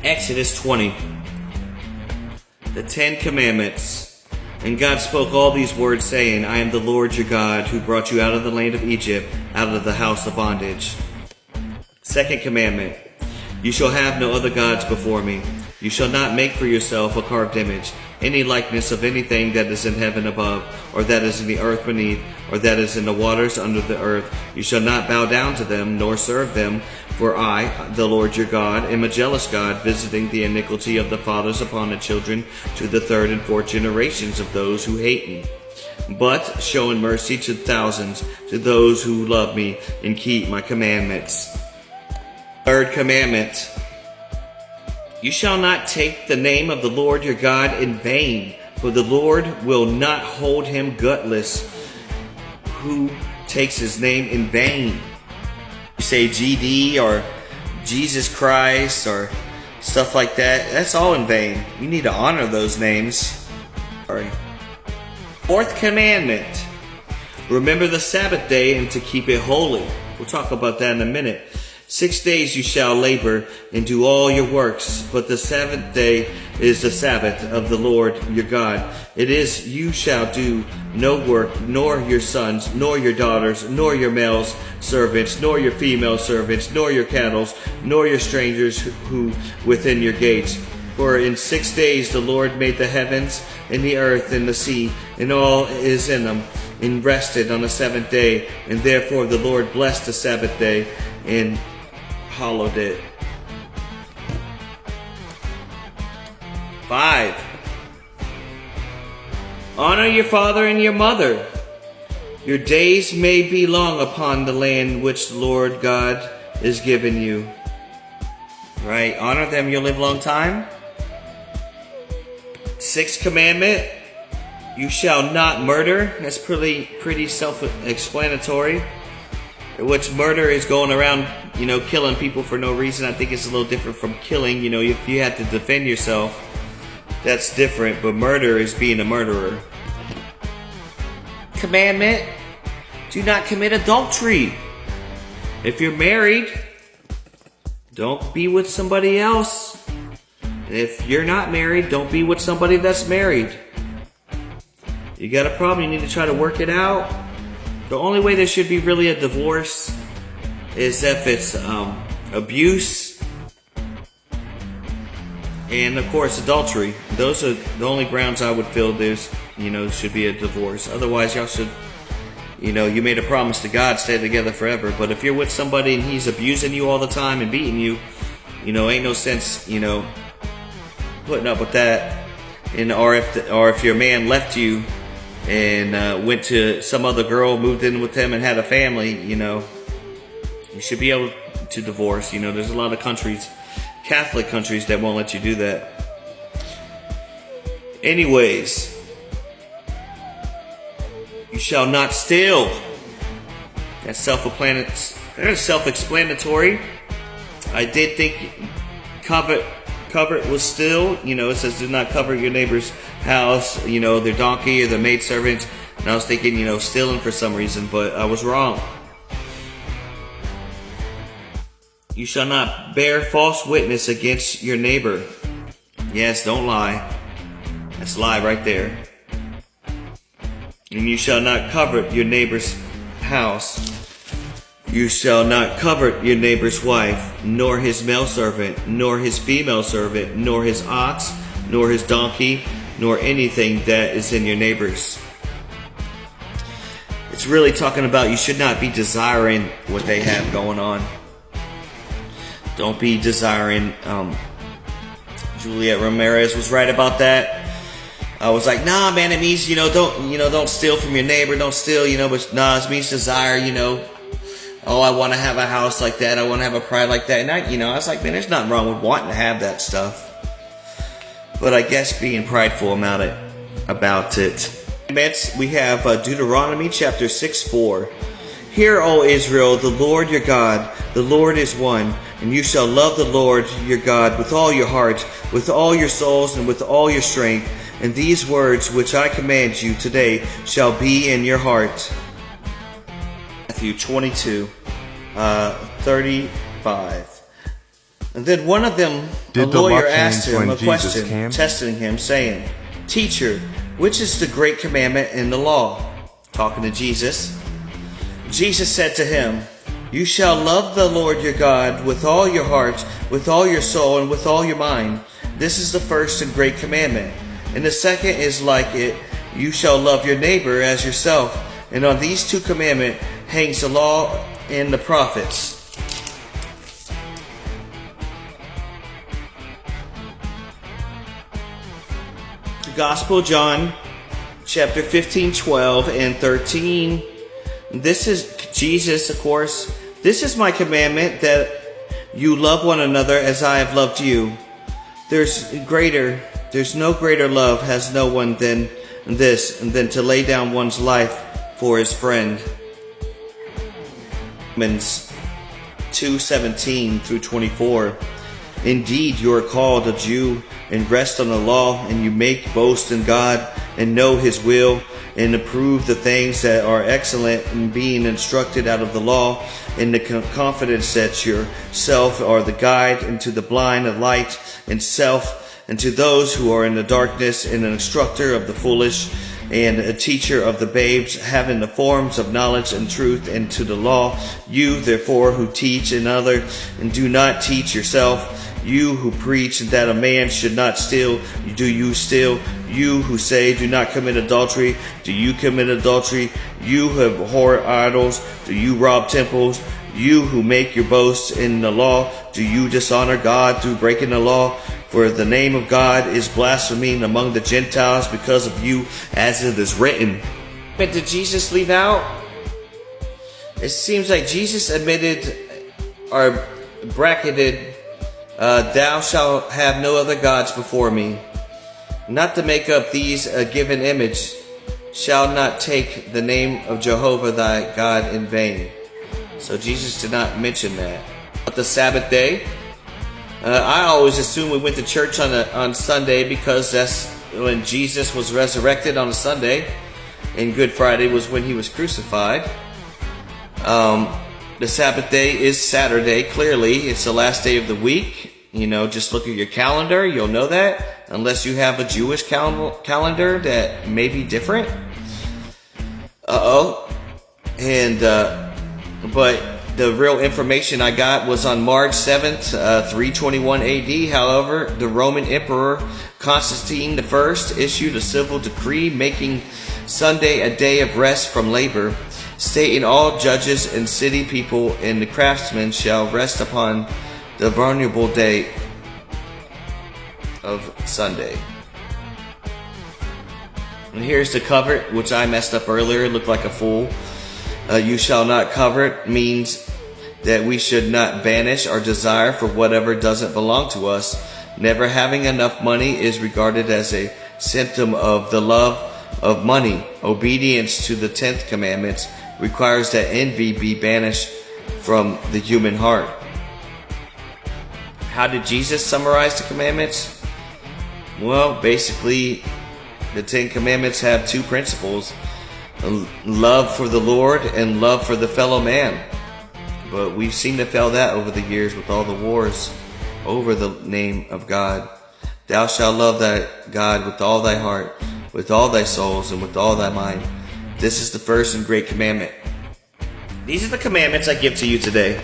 Exodus 20. The 10 Commandments. And God spoke all these words, saying, I am the Lord your God, who brought you out of the land of Egypt, out of the house of bondage. Second commandment. You shall have no other gods before me. You shall not make for yourself a carved image, any likeness of anything that is in heaven above, or that is in the earth beneath, or that is in the waters under the earth. You shall not bow down to them, nor serve them. For I, the Lord your God, am a jealous God, visiting the iniquity of the fathers upon the children to the third and fourth generations of those who hate me, but showing mercy to thousands, to those who love me and keep my commandments. Third commandment. You shall not take the name of the Lord your God in vain, for the Lord will not hold him guiltless who takes his name in vain. You say GD or Jesus Christ or stuff like that, that's all in vain. You need to honor those names. Sorry. Fourth commandment. Remember the Sabbath day and to keep it holy. We'll talk about that in a minute. 6 days you shall labor and do all your works, but the seventh day is the Sabbath of the Lord your God. It is you shall do no work, nor your sons, nor your daughters, nor your male servants, nor your female servants, nor your cattle, nor your strangers who within your gates. For in 6 days the Lord made the heavens and the earth and the sea, and all is in them, and rested on the seventh day. And therefore the Lord blessed the Sabbath day and hallowed it. 5. Honor your father and your mother. Your days may be long upon the land which the Lord God is giving you. Right? Honor them, you'll live a long time. 6th commandment. You shall not murder. That's pretty self-explanatory. Which murder is going around, killing people for no reason. I think it's a little different from killing. If you have to defend yourself, that's different. But murder is being a murderer. Commandment, do not commit adultery. If you're married, don't be with somebody else. And if you're not married, don't be with somebody that's married. You got a problem, you need to try to work it out. The only way there should be really a divorce is if it's abuse and, of course, adultery. Those are the only grounds I would feel there's, should be a divorce. Otherwise, y'all should, you made a promise to God, stay together forever. But if you're with somebody and he's abusing you all the time and beating you, ain't no sense, putting up with that. And or if your man left you and went to some other girl, moved in with him and had a family, you should be able to divorce. There's a lot of countries, Catholic countries, that won't let you do that. Anyways, you shall not steal. That's self-explanatory. I did think covet was steal. It says do not covet your neighbor's house, their donkey or their maidservants. And I was thinking, stealing for some reason, but I was wrong. You shall not bear false witness against your neighbor. Yes, don't lie. That's a lie right there. And you shall not covet your neighbor's house. You shall not covet your neighbor's wife, nor his male servant, nor his female servant, nor his ox, nor his donkey, nor anything that is in your neighbor's. It's really talking about you should not be desiring what they have going on. Don't be desiring. Juliet Ramirez was right about that. I was like, nah, man, it means, don't steal from your neighbor, don't steal, but nah, it means desire, oh, I want to have a house like that, I want to have a pride like that. And I was like, man, there's nothing wrong with wanting to have that stuff. But I guess being prideful about it. We have Deuteronomy chapter 6:4. Hear, O Israel, the Lord your God, the Lord is one, and you shall love the Lord your God with all your heart, with all your souls, and with all your strength. And these words which I command you today shall be in your heart. Matthew 22, 35. And then one of them, a Did the law lawyer, change asked him when a Jesus question, came? testing him, saying, "Teacher, which is the great commandment in the law?" Talking to Jesus. Jesus said to him, "You shall love the Lord your God with all your heart, with all your soul, and with all your mind. This is the first and great commandment. And the second is like it, you shall love your neighbor as yourself. And on these two commandments hangs the law and the prophets." The Gospel of John, chapter 15, 12, and 13. This is Jesus, of course. "This is my commandment, that you love one another as I have loved you. There's no greater love has no one than this, than to lay down one's life for his friend." Romans 2:17 through 24. "Indeed, you are called a Jew and rest on the law, and you make boast in God and know his will and approve the things that are excellent, and being instructed out of the law in the confidence that yourself are the guide, and to the blind a light and self, and to those who are in the darkness, and an instructor of the foolish, and a teacher of the babes, having the forms of knowledge and truth, and to the law. You, therefore, who teach another, and do not teach yourself. You who preach that a man should not steal, do you steal? You who say, do not commit adultery, do you commit adultery? You who abhor idols, do you rob temples? You who make your boasts in the law, do you dishonor God through breaking the law? For the name of God is blasphemy among the Gentiles because of you, as it is written." But did Jesus leave out? It seems like Jesus admitted or bracketed, "Thou shalt have no other gods before me. Not to make up these a given image. Shall not take the name of Jehovah thy God in vain." So Jesus did not mention that. But the Sabbath day, I always assumed we went to church on Sunday because that's when Jesus was resurrected, on a Sunday, and Good Friday was when he was crucified. The Sabbath day is Saturday. Clearly, it's the last day of the week. You know, just look at your calendar, you'll know that. Unless you have a Jewish calendar that may be different. But the real information I got was on March 7th, 321 AD. However, the Roman Emperor Constantine I issued a civil decree making Sunday a day of rest from labor, stating all judges and city people and the craftsmen shall rest upon the vulnerable day of Sunday. And here's the covet, which I messed up earlier. It looked like a fool. "You shall not covet" means that we should not banish our desire for whatever doesn't belong to us. Never having enough money is regarded as a symptom of the love of money. Obedience to the 10th commandment requires that envy be banished from the human heart. How did Jesus summarize the commandments? Well, basically, the 10 commandments have two principles: love for the Lord and love for the fellow man. But we've seen to fail that over the years with all the wars over the name of God. "Thou shalt love thy God with all thy heart, with all thy souls, and with all thy mind. This is the first and great commandment." These are the commandments I give to you today.